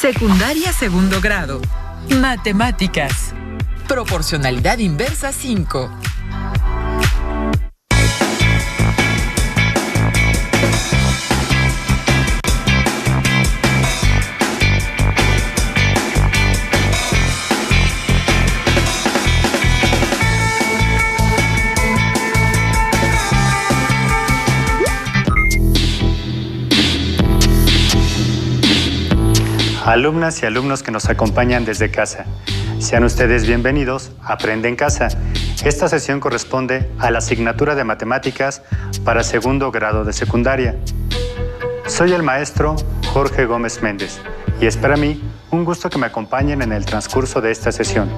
Secundaria segundo grado. Matemáticas. Proporcionalidad inversa 5. Alumnas y alumnos que nos acompañan desde casa, sean ustedes bienvenidos a Aprende en Casa. Esta sesión corresponde a la asignatura de Matemáticas para segundo grado de secundaria. Soy el maestro Jorge Gómez Méndez y es para mí un gusto que me acompañen en el transcurso de esta sesión,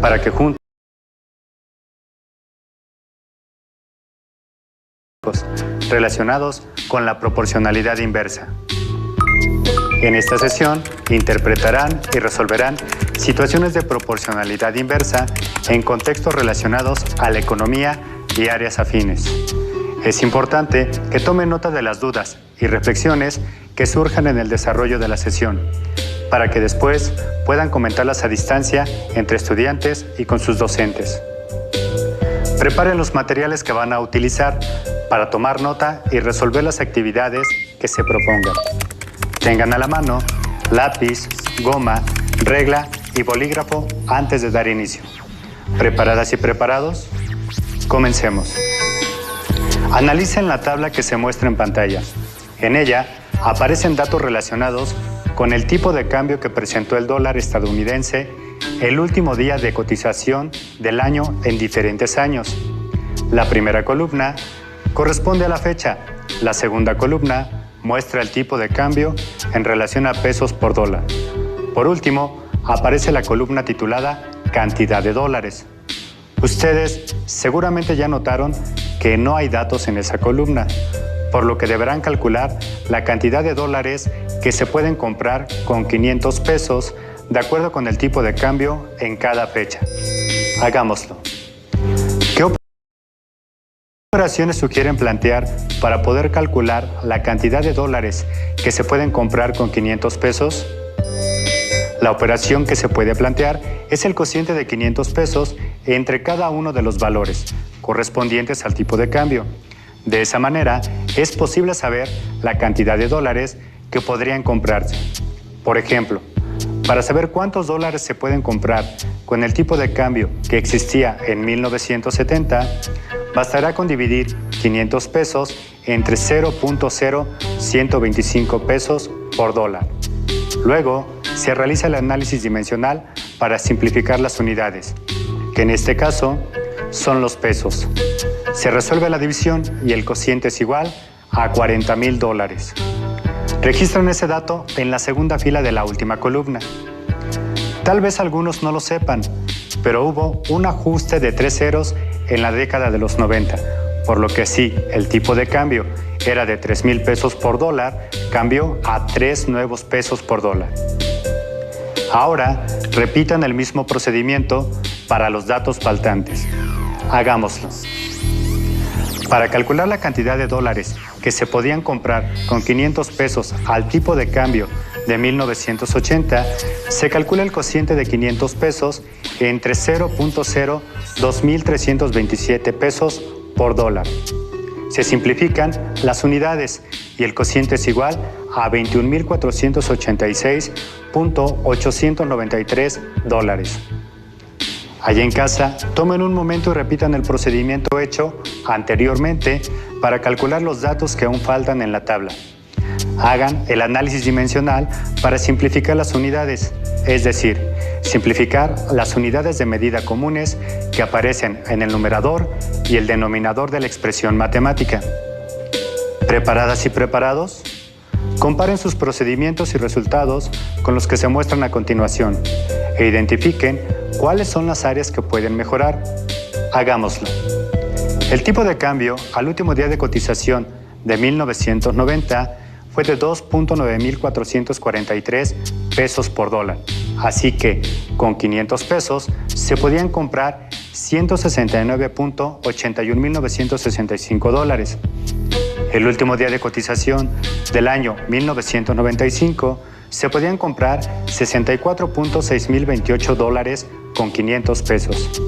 para que juntos relacionados con la proporcionalidad inversa. En esta sesión interpretarán y resolverán situaciones de proporcionalidad inversa en contextos relacionados a la economía y áreas afines. Es importante que tomen nota de las dudas y reflexiones que surjan en el desarrollo de la sesión, para que después puedan comentarlas a distancia entre estudiantes y con sus docentes. Preparen los materiales que van a utilizar para tomar nota y resolver las actividades que se propongan. Tengan a la mano lápiz, goma, regla y bolígrafo antes de dar inicio. ¿Preparadas y preparados? Comencemos. Analicen la tabla que se muestra en pantalla. En ella aparecen datos relacionados con el tipo de cambio que presentó el dólar estadounidense el último día de cotización del año en diferentes años. La primera columna corresponde a la fecha. La segunda columna muestra el tipo de cambio en relación a pesos por dólar. Por último, aparece la columna titulada Cantidad de dólares. Ustedes seguramente ya notaron que no hay datos en esa columna, por lo que deberán calcular la cantidad de dólares que se pueden comprar con 500 pesos de acuerdo con el tipo de cambio en cada fecha. Hagámoslo. ¿Qué operaciones sugieren plantear para poder calcular la cantidad de dólares que se pueden comprar con 500 pesos? La operación que se puede plantear es el cociente de 500 pesos entre cada uno de los valores correspondientes al tipo de cambio. De esa manera, es posible saber la cantidad de dólares que podrían comprarse. Por ejemplo, para saber cuántos dólares se pueden comprar con el tipo de cambio que existía en 1970, bastará con dividir 500 pesos entre 0.0125 pesos por dólar. Luego, se realiza el análisis dimensional para simplificar las unidades, que en este caso son los pesos. Se resuelve la división y el cociente es igual a 40,000 dólares. Registran ese dato en la segunda fila de la última columna. Tal vez algunos no lo sepan, pero hubo un ajuste de 3 ceros en la década de los 90, por lo que si el tipo de cambio era de 3,000 pesos por dólar, cambió a 3 nuevos pesos por dólar. Ahora, repitan el mismo procedimiento para los datos faltantes. Hagámoslo. Para calcular la cantidad de dólares que se podían comprar con 500 pesos al tipo de cambio de 1980, se calcula el cociente de 500 pesos entre 0.02327 pesos por dólar. Se simplifican las unidades y el cociente es igual a 21.486.893 dólares. Allá en casa, tomen un momento y repitan el procedimiento hecho anteriormente para calcular los datos que aún faltan en la tabla. Hagan el análisis dimensional para simplificar las unidades, es decir, simplificar las unidades de medida comunes que aparecen en el numerador y el denominador de la expresión matemática. ¿Preparadas y preparados? Comparen sus procedimientos y resultados con los que se muestran a continuación e identifiquen cuáles son las áreas que pueden mejorar. Hagámoslo. El tipo de cambio al último día de cotización de 1990 fue de 2.9443 pesos por dólar. Así que, con 500 pesos, se podían comprar 169.81.965 dólares. El último día de cotización del año 1995 se podían comprar $64.6028 con 500 pesos.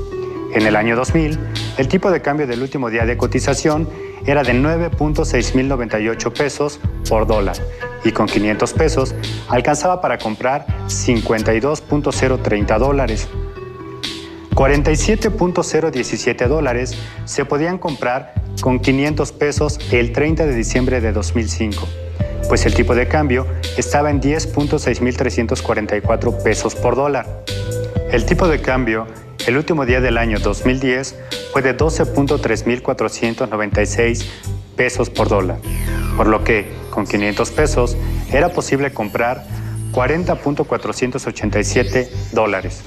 En el año 2000, el tipo de cambio del último día de cotización era de 9.6098 pesos por dólar y con 500 pesos alcanzaba para comprar $52.030. $47.017 se podían comprar con 500 pesos el 30 de diciembre de 2005, pues el tipo de cambio estaba en 10.6344 pesos por dólar. El tipo de cambio el último día del año 2010 fue de 12.3496 pesos por dólar, por lo que con 500 pesos era posible comprar $40.487.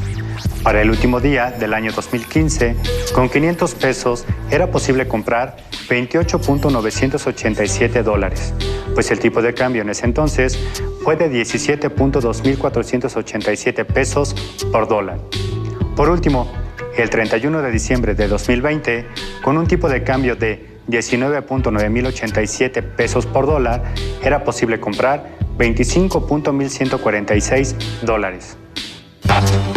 Para el último día del año 2015, con 500 pesos era posible comprar $28.987, pues el tipo de cambio en ese entonces fue de 17.2487 pesos por dólar. Por último, el 31 de diciembre de 2020, con un tipo de cambio de 19.9087 pesos por dólar, era posible comprar $25.1146.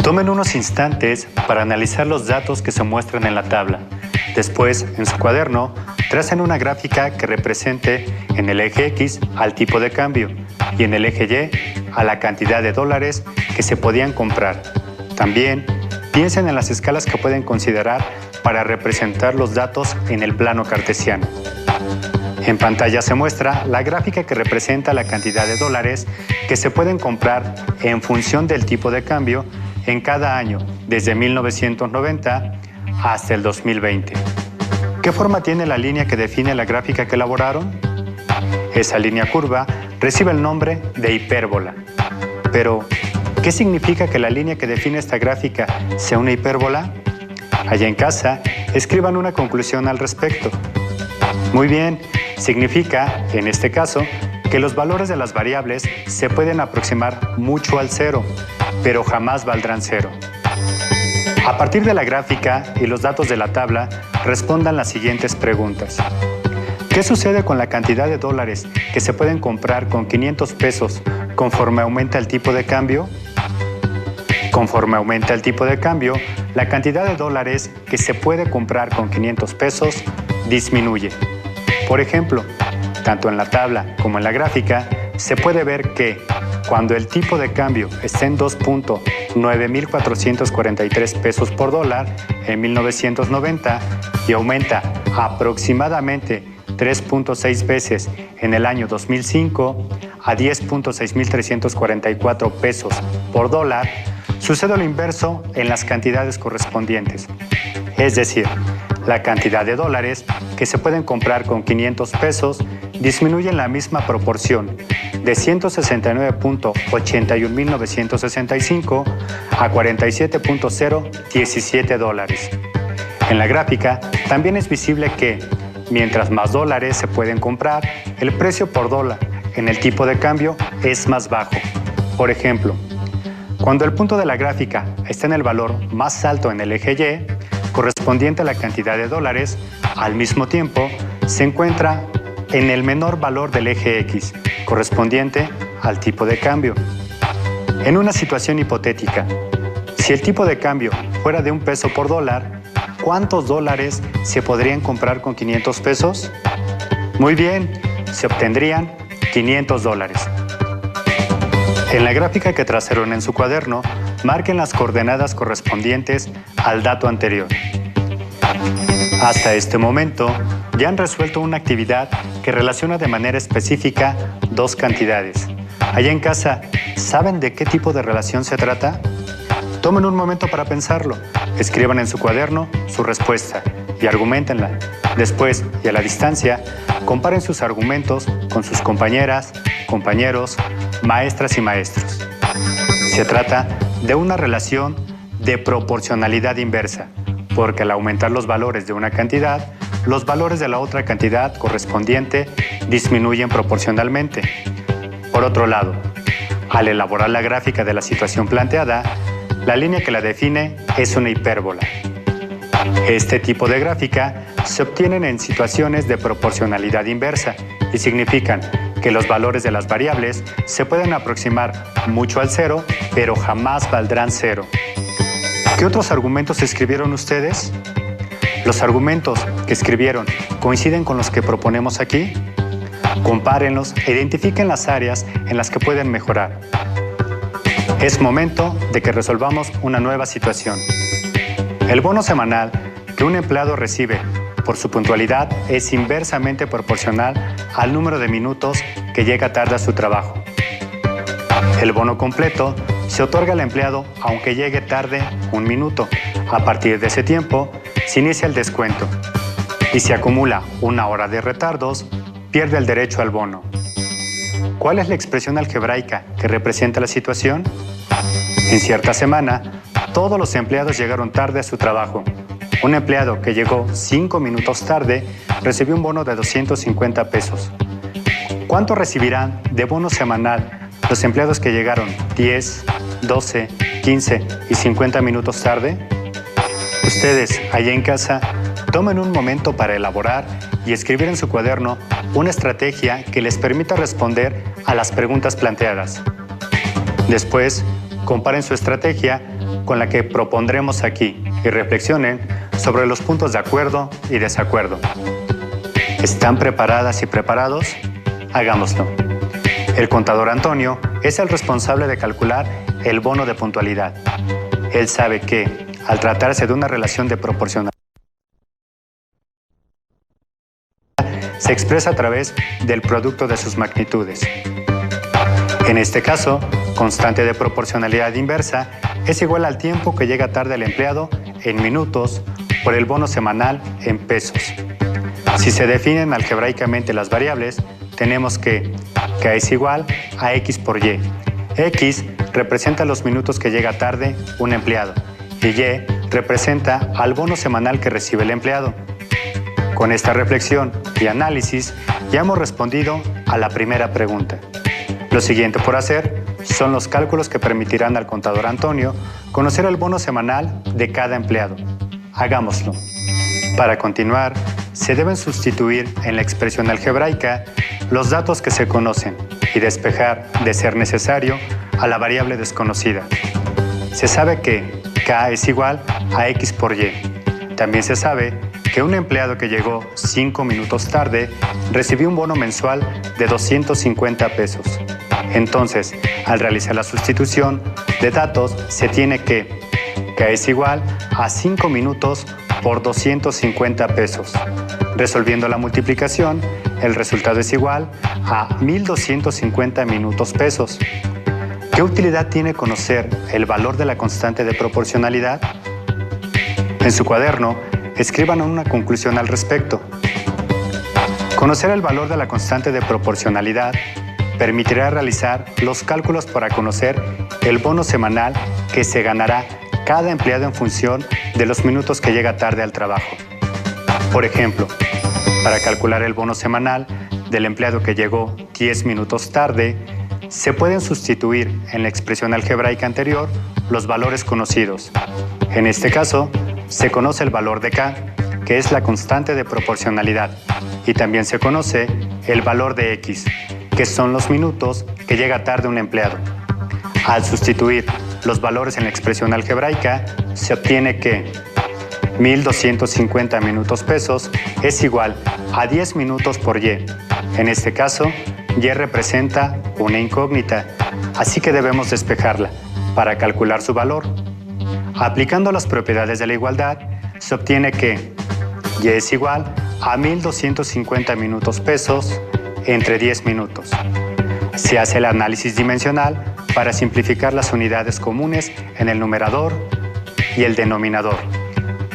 Tomen unos instantes para analizar los datos que se muestran en la tabla. Después, en su cuaderno, tracen una gráfica que represente en el eje X al tipo de cambio y en el eje Y a la cantidad de dólares que se podían comprar. También, piensen en las escalas que pueden considerar para representar los datos en el plano cartesiano. En pantalla se muestra la gráfica que representa la cantidad de dólares que se pueden comprar en función del tipo de cambio en cada año, desde 1990 hasta el 2020. ¿Qué forma tiene la línea que define la gráfica que elaboraron? Esa línea curva recibe el nombre de hipérbola. Pero, ¿qué significa que la línea que define esta gráfica sea una hipérbola? Allá en casa, escriban una conclusión al respecto. Muy bien, significa, en este caso, que los valores de las variables se pueden aproximar mucho al cero, pero jamás valdrán cero. A partir de la gráfica y los datos de la tabla, respondan las siguientes preguntas. ¿Qué sucede con la cantidad de dólares que se pueden comprar con 500 pesos conforme aumenta el tipo de cambio? Conforme aumenta el tipo de cambio, la cantidad de dólares que se puede comprar con 500 pesos disminuye. Por ejemplo, tanto en la tabla como en la gráfica, se puede ver que cuando el tipo de cambio está en 2.9443 pesos por dólar en 1990 y aumenta aproximadamente 3.6 veces en el año 2005 a 10.6344 pesos por dólar, sucede lo inverso en las cantidades correspondientes. Es decir, la cantidad de dólares que se pueden comprar con 500 pesos disminuye en la misma proporción, de 169.81.965 a $47.017. En la gráfica también es visible que, mientras más dólares se pueden comprar, el precio por dólar en el tipo de cambio es más bajo. Por ejemplo, cuando el punto de la gráfica está en el valor más alto en el eje Y, correspondiente a la cantidad de dólares, al mismo tiempo se encuentra en el menor valor del eje X, correspondiente al tipo de cambio. En una situación hipotética, si el tipo de cambio fuera de $1 por dólar, ¿cuántos dólares se podrían comprar con 500 pesos? Muy bien, se obtendrían $500. En la gráfica que trazaron en su cuaderno, marquen las coordenadas correspondientes al dato anterior. Hasta este momento, ya han resuelto una actividad que relaciona de manera específica dos cantidades. Allá en casa, ¿saben de qué tipo de relación se trata? Tomen un momento para pensarlo. Escriban en su cuaderno su respuesta y arguméntenla. Después, y a la distancia, comparen sus argumentos con sus compañeras, compañeros, maestras y maestros. Se trata de una relación de proporcionalidad inversa, porque al aumentar los valores de una cantidad, los valores de la otra cantidad correspondiente disminuyen proporcionalmente. Por otro lado, al elaborar la gráfica de la situación planteada, la línea que la define es una hipérbola. Este tipo de gráfica se obtienen en situaciones de proporcionalidad inversa y significan que los valores de las variables se pueden aproximar mucho al cero, pero jamás valdrán cero. ¿Qué otros argumentos escribieron ustedes? ¿Los argumentos que escribieron coinciden con los que proponemos aquí? Compárenlos e identifiquen las áreas en las que pueden mejorar. Es momento de que resolvamos una nueva situación. El bono semanal que un empleado recibe por su puntualidad es inversamente proporcional al número de minutos que llega tarde a su trabajo. El bono completo se otorga al empleado aunque llegue tarde 1 minuto. A partir de ese tiempo, se inicia el descuento. Y si acumula 1 hora de retardos, pierde el derecho al bono. ¿Cuál es la expresión algebraica que representa la situación? En cierta semana, todos los empleados llegaron tarde a su trabajo. Un empleado que llegó 5 minutos tarde recibió un bono de 250 pesos. ¿Cuánto recibirán de bono semanal los empleados que llegaron 10, 12, 15 y 50 minutos tarde? Ustedes, allá en casa, tomen un momento para elaborar y escribir en su cuaderno una estrategia que les permita responder a las preguntas planteadas. Después, comparen su estrategia con la que propondremos aquí y reflexionen sobre los puntos de acuerdo y desacuerdo. ¿Están preparadas y preparados? Hagámoslo. El contador Antonio es el responsable de calcular el bono de puntualidad. Él sabe que, al tratarse de una relación de proporcionalidad, se expresa a través del producto de sus magnitudes. En este caso, constante de proporcionalidad inversa es igual al tiempo que llega tarde el empleado en minutos por el bono semanal en pesos. Si se definen algebraicamente las variables, tenemos que K es igual a X por Y. X representa los minutos que llega tarde un empleado y Y representa al bono semanal que recibe el empleado. Con esta reflexión y análisis ya hemos respondido a la primera pregunta. Lo siguiente por hacer son los cálculos que permitirán al contador Antonio conocer el bono semanal de cada empleado. Hagámoslo. Para continuar, se deben sustituir en la expresión algebraica los datos que se conocen y despejar, de ser necesario, a la variable desconocida. Se sabe que K es igual a X por Y. También se sabe que un empleado que llegó 5 minutos tarde recibió un bono mensual de 250 pesos. Entonces, al realizar la sustitución de datos, se tiene que K es igual a 5 minutos por 250 pesos. Resolviendo la multiplicación, el resultado es igual a 1.250 minutos pesos. ¿Qué utilidad tiene conocer el valor de la constante de proporcionalidad? En su cuaderno, escriban una conclusión al respecto. Conocer el valor de la constante de proporcionalidad permitirá realizar los cálculos para conocer el bono semanal que se ganará cada empleado en función de los minutos que llega tarde al trabajo. Por ejemplo, para calcular el bono semanal del empleado que llegó 10 minutos tarde, se pueden sustituir en la expresión algebraica anterior los valores conocidos. En este caso, se conoce el valor de K, que es la constante de proporcionalidad, y también se conoce el valor de X, que son los minutos que llega tarde un empleado. Al sustituir los valores en la expresión algebraica, se obtiene que 1.250 minutos pesos es igual a 10 minutos por Y. En este caso, Y representa una incógnita, así que debemos despejarla para calcular su valor. Aplicando las propiedades de la igualdad, se obtiene que Y es igual a 1.250 minutos pesos entre 10 minutos. Se hace el análisis dimensional para simplificar las unidades comunes en el numerador y el denominador.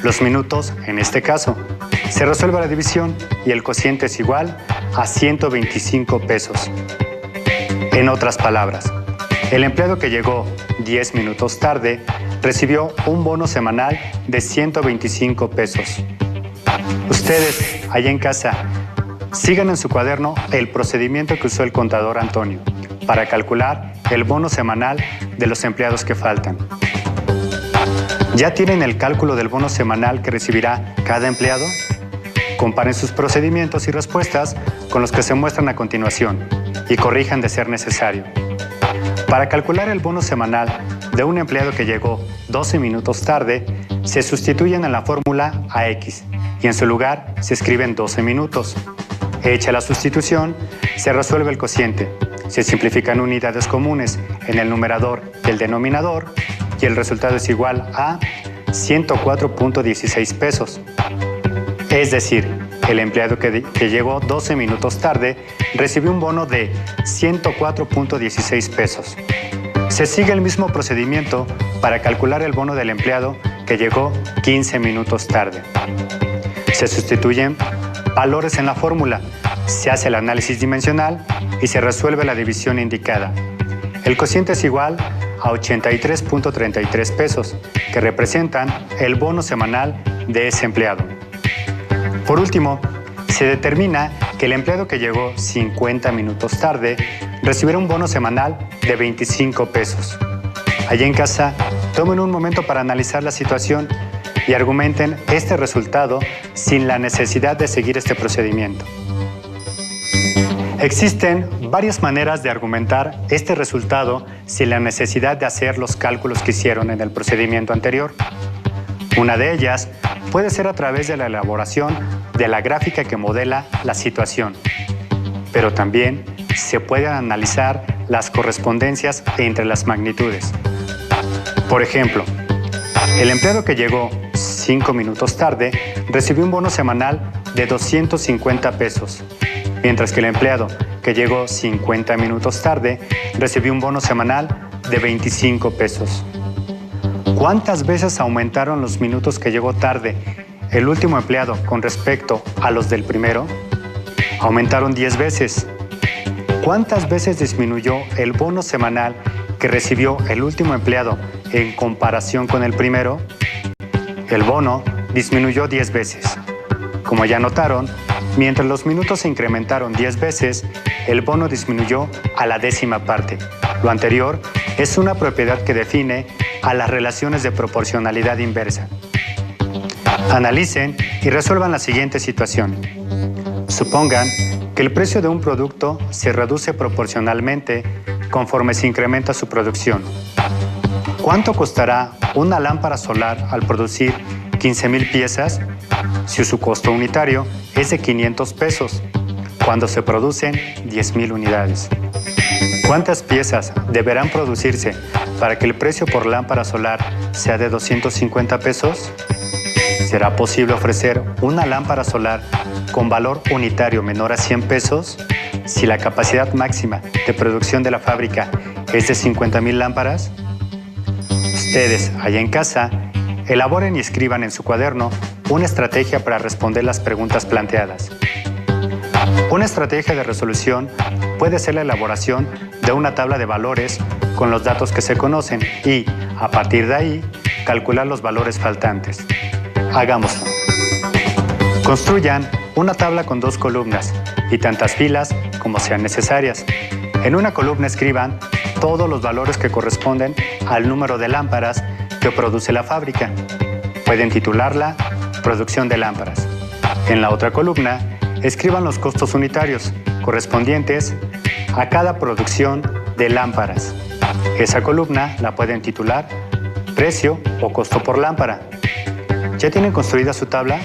Los minutos, en este caso, se resuelve la división y el cociente es igual a 125 pesos. En otras palabras, el empleado que llegó 10 minutos tarde recibió un bono semanal de 125 pesos. Ustedes, allá en casa, sigan en su cuaderno el procedimiento que usó el contador Antonio para calcular el bono semanal de los empleados que faltan. ¿Ya tienen el cálculo del bono semanal que recibirá cada empleado? Comparen sus procedimientos y respuestas con los que se muestran a continuación y corrijan de ser necesario. Para calcular el bono semanal de un empleado que llegó 12 minutos tarde, se sustituyen en la fórmula a X y en su lugar se escriben 12 minutos. Hecha la sustitución, se resuelve el cociente. Se simplifican unidades comunes en el numerador y el denominador y el resultado es igual a 104.16 pesos. Es decir, el empleado que llegó 12 minutos tarde recibió un bono de 104.16 pesos. Se sigue el mismo procedimiento para calcular el bono del empleado que llegó 15 minutos tarde. Se sustituyen valores en la fórmula, se hace el análisis dimensional y se resuelve la división indicada. El cociente es igual a 83.33 pesos, que representan el bono semanal de ese empleado. Por último, se determina que el empleado que llegó 50 minutos tarde recibirá un bono semanal de 25 pesos. Allí en casa, tomen un momento para analizar la situación y argumenten este resultado sin la necesidad de seguir este procedimiento. Existen varias maneras de argumentar este resultado sin la necesidad de hacer los cálculos que hicieron en el procedimiento anterior. Una de ellas puede ser a través de la elaboración de la gráfica que modela la situación, pero también se pueden analizar las correspondencias entre las magnitudes. Por ejemplo, el empleado que llegó 5 minutos tarde recibió un bono semanal de 250 pesos, mientras que el empleado que llegó 50 minutos tarde recibió un bono semanal de 25 pesos. ¿Cuántas veces aumentaron los minutos que llegó tarde el último empleado con respecto a los del primero? Aumentaron 10 veces. ¿Cuántas veces disminuyó el bono semanal que recibió el último empleado en comparación con el primero? El bono disminuyó 10 veces. Como ya notaron, mientras los minutos se incrementaron 10 veces, el bono disminuyó a la 10ª parte. Lo anterior es una propiedad que define a las relaciones de proporcionalidad inversa. Analicen y resuelvan la siguiente situación. Supongan que el precio de un producto se reduce proporcionalmente conforme se incrementa su producción. ¿Cuánto costará una lámpara solar al producir 15,000 piezas si su costo unitario es de 500 pesos cuando se producen 10,000 unidades? ¿Cuántas piezas deberán producirse para que el precio por lámpara solar sea de 250 pesos? ¿Será posible ofrecer una lámpara solar con valor unitario menor a 100 pesos si la capacidad máxima de producción de la fábrica es de 50,000 lámparas? Ustedes, allá en casa, elaboren y escriban en su cuaderno una estrategia para responder las preguntas planteadas. Una estrategia de resolución puede ser la elaboración de una tabla de valores con los datos que se conocen y, a partir de ahí, calcular los valores faltantes. Hagámoslo. Construyan una tabla con 2 columnas y tantas filas como sean necesarias. En una columna escriban todos los valores que corresponden al número de lámparas que produce la fábrica. Pueden titularla Producción de lámparas. En la otra columna, escriban los costos unitarios correspondientes a cada producción de lámparas. Esa columna la pueden titular Precio o costo por lámpara. ¿Ya tienen construida su tabla?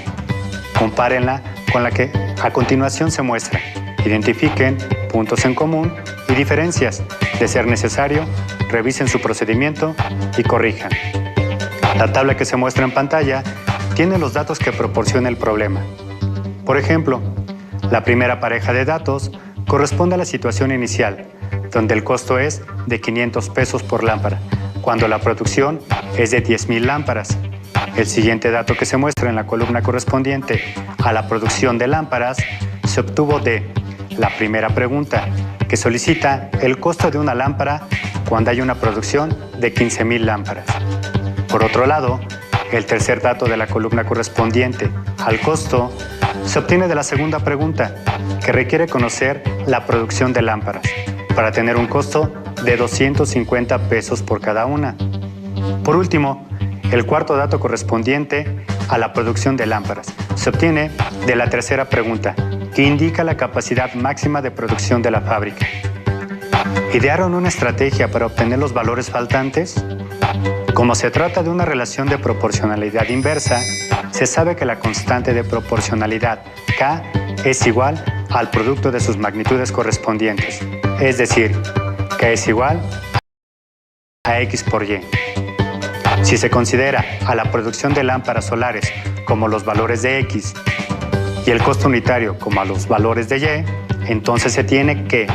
Compárenla con la que a continuación se muestra. Identifiquen puntos en común y diferencias. De ser necesario, revisen su procedimiento y corrijan. La tabla que se muestra en pantalla tiene los datos que proporciona el problema. Por ejemplo, la primera pareja de datos corresponde a la situación inicial, donde el costo es de 500 pesos por lámpara, cuando la producción es de 10,000 lámparas. El siguiente dato que se muestra en la columna correspondiente a la producción de lámparas se obtuvo de la primera pregunta, que solicita el costo de una lámpara cuando hay una producción de 15,000 lámparas. Por otro lado, el tercer dato de la columna correspondiente al costo se obtiene de la segunda pregunta, que requiere conocer la producción de lámparas, para tener un costo de 250 pesos por cada una. Por último, el cuarto dato correspondiente a la producción de lámparas se obtiene de la tercera pregunta, que indica la capacidad máxima de producción de la fábrica. ¿Idearon una estrategia para obtener los valores faltantes? Como se trata de una relación de proporcionalidad inversa, se sabe que la constante de proporcionalidad K es igual al producto de sus magnitudes correspondientes, es decir, K es igual a X por Y. Si se considera a la producción de lámparas solares como los valores de X y el costo unitario como a los valores de Y, entonces se tiene que,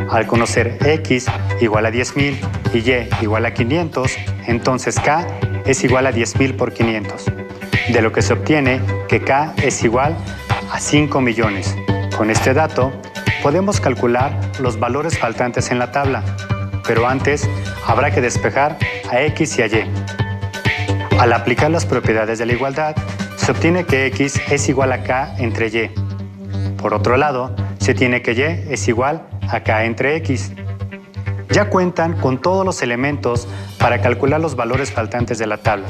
al conocer X igual a 10.000 y Y igual a 500, entonces K es igual a 10.000 por 500, de lo que se obtiene que K es igual a 5 millones. Con este dato, podemos calcular los valores faltantes en la tabla, pero antes habrá que despejar a X y a Y. Al aplicar las propiedades de la igualdad, se obtiene que X es igual a K entre Y. Por otro lado, se tiene que Y es igual a K entre X. Ya cuentan con todos los elementos para calcular los valores faltantes de la tabla.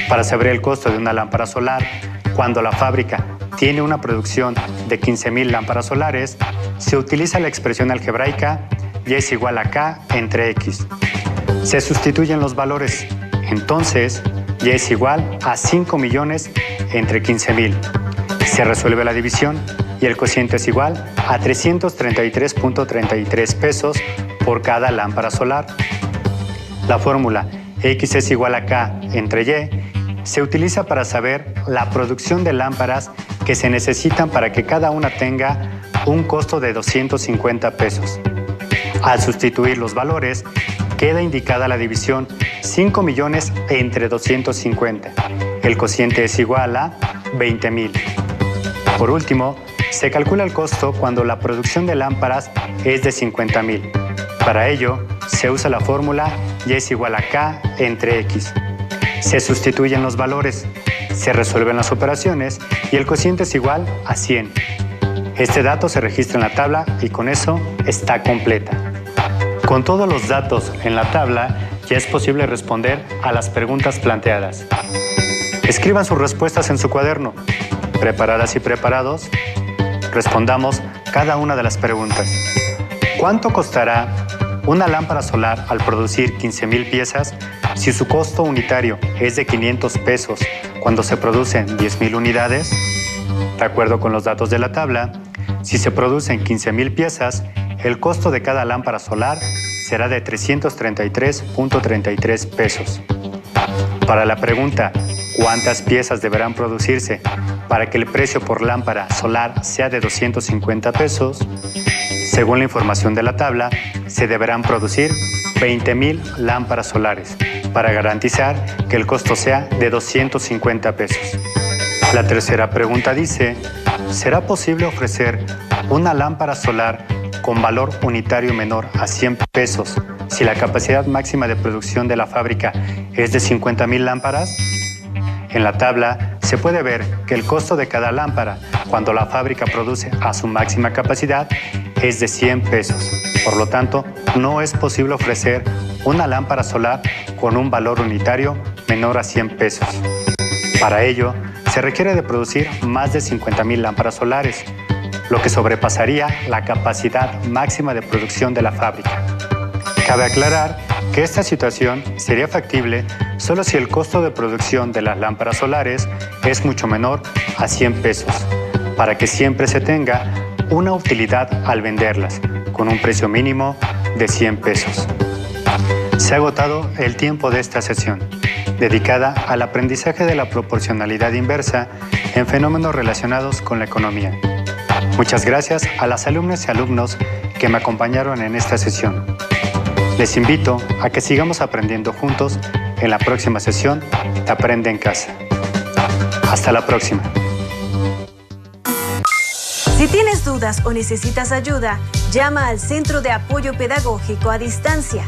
Para saber el costo de una lámpara solar, cuando la fábrica tiene una producción de 15.000 lámparas solares, se utiliza la expresión algebraica Y es igual a K entre X. Se sustituyen los valores, entonces Y es igual a 5 millones entre 15.000. Se resuelve la división y el cociente es igual a 333.33 pesos por cada lámpara solar. La fórmula X es igual a K entre Y se utiliza para saber la producción de lámparas que se necesitan para que cada una tenga un costo de 250 pesos. Al sustituir los valores, queda indicada la división 5 millones entre 250. El cociente es igual a 20.000. Por último, se calcula el costo cuando la producción de lámparas es de 50.000. Para ello, se usa la fórmula Y es igual a K entre X. Se sustituyen los valores, se resuelven las operaciones y el cociente es igual a 100. Este dato se registra en la tabla y con eso está completa. Con todos los datos en la tabla, ya es posible responder a las preguntas planteadas. Escriban sus respuestas en su cuaderno. Preparadas y preparados, respondamos cada una de las preguntas. ¿Cuánto costará una lámpara solar al producir 15.000 piezas si su costo unitario es de 500 pesos cuando se producen 10.000 unidades? De acuerdo con los datos de la tabla, si se producen 15.000 piezas, el costo de cada lámpara solar será de 333.33 pesos. Para la pregunta, ¿cuántas piezas deberán producirse para que el precio por lámpara solar sea de 250 pesos? Según la información de la tabla, se deberán producir 20.000 lámparas solares para garantizar que el costo sea de 250 pesos. La tercera pregunta dice, ¿será posible ofrecer una lámpara solar con valor unitario menor a 100 pesos si la capacidad máxima de producción de la fábrica es de 50.000 lámparas? En la tabla se puede ver que el costo de cada lámpara cuando la fábrica produce a su máxima capacidad es de 100 pesos. Por lo tanto, no es posible ofrecer una lámpara solar con un valor unitario menor a 100 pesos. Para ello, se requiere de producir más de 50.000 lámparas solares, lo que sobrepasaría la capacidad máxima de producción de la fábrica. Cabe aclarar que esta situación sería factible solo si el costo de producción de las lámparas solares es mucho menor a 100 pesos, para que siempre se tenga una utilidad al venderlas, con un precio mínimo de 100 pesos. Se ha agotado el tiempo de esta sesión, dedicada al aprendizaje de la proporcionalidad inversa en fenómenos relacionados con la economía. Muchas gracias a las alumnas y alumnos que me acompañaron en esta sesión. Les invito a que sigamos aprendiendo juntos en la próxima sesión de Aprende en Casa. Hasta la próxima. Si tienes dudas o necesitas ayuda, llama al Centro de Apoyo Pedagógico a Distancia